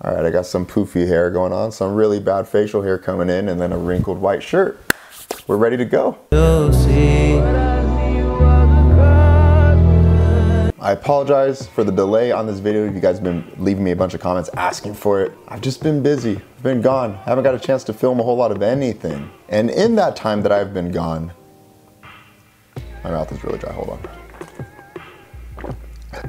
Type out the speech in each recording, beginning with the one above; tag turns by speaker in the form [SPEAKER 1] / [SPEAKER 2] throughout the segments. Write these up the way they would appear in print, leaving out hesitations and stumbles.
[SPEAKER 1] All right, I got some poofy hair going on, some really bad facial hair coming in, and then a wrinkled white shirt. We're ready to go. I apologize for the delay on this video. You guys have been leaving me a bunch of comments asking for it. I've just been busy, I've been gone. I haven't got a chance to film a whole lot of anything. And in that time that I've been gone, my mouth is really dry, hold on.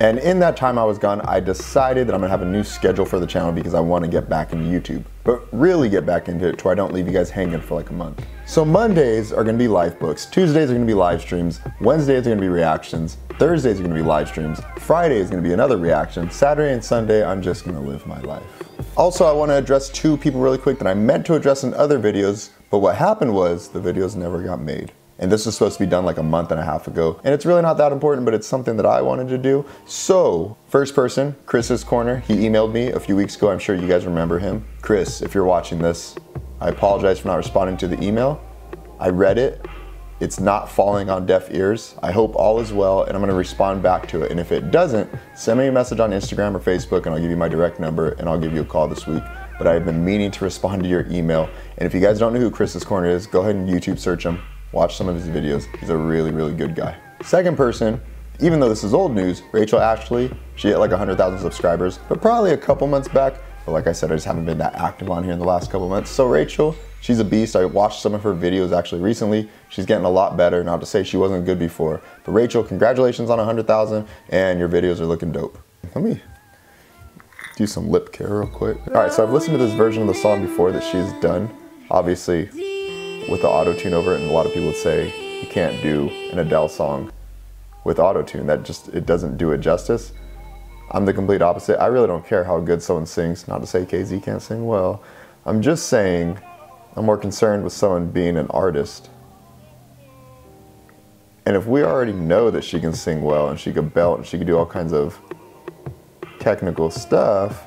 [SPEAKER 1] And in that time I was gone, I decided that I'm gonna have a new schedule for the channel because I wanna get back into YouTube, but really get back into it to where I don't leave you guys hanging for like a month. So Mondays are gonna be life books, Tuesdays are gonna be live streams, Wednesdays are gonna be reactions, Thursdays are gonna be live streams, Friday is gonna be another reaction, Saturday and Sunday I'm just gonna live my life. Also, I wanna address two people really quick that I meant to address in other videos, but what happened was the videos never got made. And this was supposed to be done like a month and a half ago. And it's really not that important, but it's something that I wanted to do. So, first person, Chris's Corner, he emailed me a few weeks ago. I'm sure you guys remember him. Chris, if you're watching this, I apologize for not responding to the email. I read it. It's not falling on deaf ears. I hope all is well, and I'm gonna respond back to it. And if it doesn't, send me a message on Instagram or Facebook, and I'll give you my direct number, and I'll give you a call this week. But I've been meaning to respond to your email. And if you guys don't know who Chris's Corner is, go ahead and YouTube search him. Watch some of his videos. He's a really, really good guy. Second person, even though this is old news, Rachel Ashley, she hit like 100,000 subscribers, but probably a couple months back. But like I said, I just haven't been that active on here in the last couple months. So Rachel, she's a beast. I watched some of her videos actually recently. She's getting a lot better. Not to say she wasn't good before, but Rachel, congratulations on 100,000 and your videos are looking dope. Let me do some lip care real quick. All right, so I've listened to this version of the song before that she's done. Obviously, with the auto-tune over it, and a lot of people would say you can't do an Adele song with auto-tune. That just, it doesn't do it justice. I'm the complete opposite. I really don't care how good someone sings. Not to say KZ can't sing well. I'm just saying I'm more concerned with someone being an artist. And if we already know that she can sing well and she could belt and she could do all kinds of technical stuff,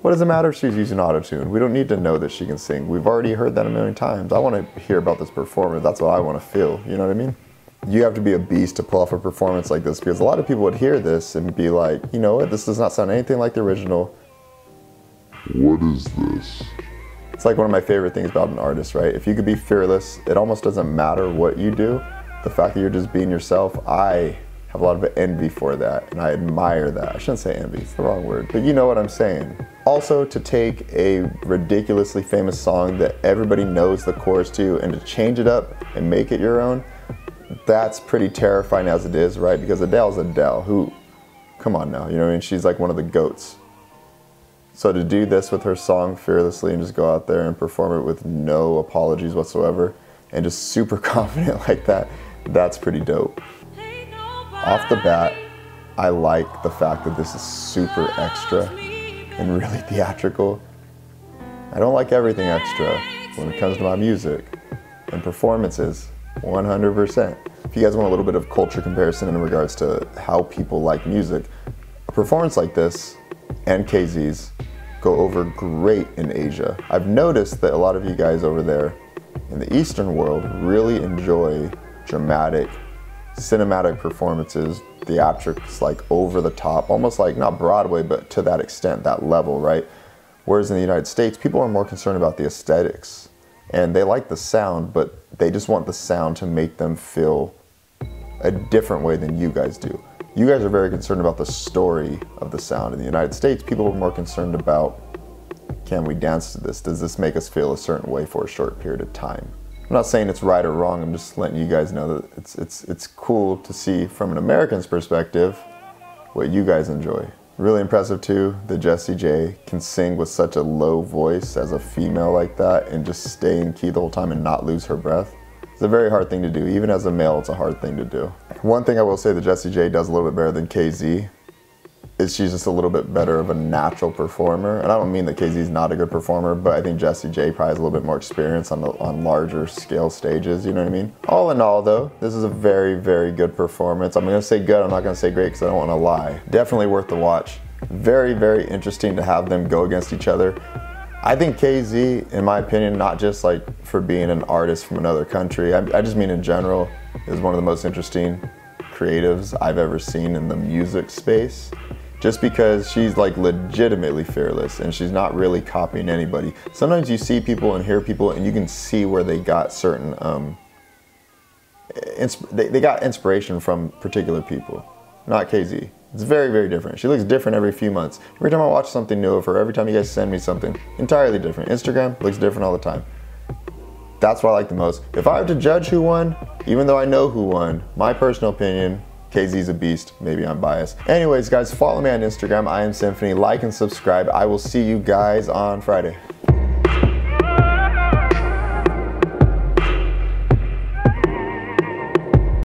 [SPEAKER 1] what does it matter if she's using auto-tune? We don't need to know that she can sing. We've already heard that a million times. I want to hear about this performance. That's what I want to feel. You know what I mean? You have to be a beast to pull off a performance like this, because a lot of people would hear this and be like, you know what? This does not sound anything like the original.
[SPEAKER 2] What is this?
[SPEAKER 1] It's like one of my favorite things about an artist, right? If you could be fearless, it almost doesn't matter what you do. The fact that you're just being yourself, I have a lot of envy for that, and I admire that. I shouldn't say envy, it's the wrong word, but you know what I'm saying. Also, to take a ridiculously famous song that everybody knows the chorus to and to change it up and make it your own, that's pretty terrifying as it is, right? Because Adele's Adele, who, come on now, you know what I mean? She's like one of the GOATs. So to do this with her song fearlessly and just go out there and perform it with no apologies whatsoever and just super confident like that, that's pretty dope. Off the bat, I like the fact that this is super extra and really theatrical. I don't like everything extra when it comes to my music and performances, 100%. If you guys want a little bit of culture comparison in regards to how people like music, a performance like this and KZ's go over great in Asia. I've noticed that a lot of you guys over there in the Eastern world really enjoy dramatic, cinematic performances, theatrics, like over the top, almost like not Broadway, but to that extent, that level, right? Whereas in the United States, people are more concerned about the aesthetics and they like the sound, but they just want the sound to make them feel a different way than you guys do. You guys are very concerned about the story of the sound. In the United States, people are more concerned about, can we dance to this? Does this make us feel a certain way for a short period of time? I'm not saying it's right or wrong, I'm just letting you guys know that it's cool to see from an American's perspective what you guys enjoy. Really impressive too that Jessie J can sing with such a low voice as a female like that and just stay in key the whole time and not lose her breath. It's a very hard thing to do. Even as a male, it's a hard thing to do. One thing I will say that Jessie J does a little bit better than KZ is she's just a little bit better of a natural performer. And I don't mean that KZ's not a good performer, but I think Jessie J probably has a little bit more experience on larger scale stages, you know what I mean? All in all though, this is a very, very good performance. I'm gonna say good, I'm not gonna say great because I don't wanna lie. Definitely worth the watch. Very, very interesting to have them go against each other. I think KZ, in my opinion, not just like for being an artist from another country, I just mean in general, is one of the most interesting creatives I've ever seen in the music space. just because she's like legitimately fearless and she's not really copying anybody. Sometimes you see people and hear people and you can see where they got certain, they got inspiration from particular people, not KZ. It's very, very different. She looks different every few months. Every time I watch something new of her, every time you guys send me something, entirely different. Instagram looks different all the time. That's what I like the most. If I have to judge who won, even though I know who won, my personal opinion, KZ's a beast. Maybe I'm biased. Anyways, guys, follow me on Instagram, Iamsymphony. Like and subscribe. I will see you guys on Friday.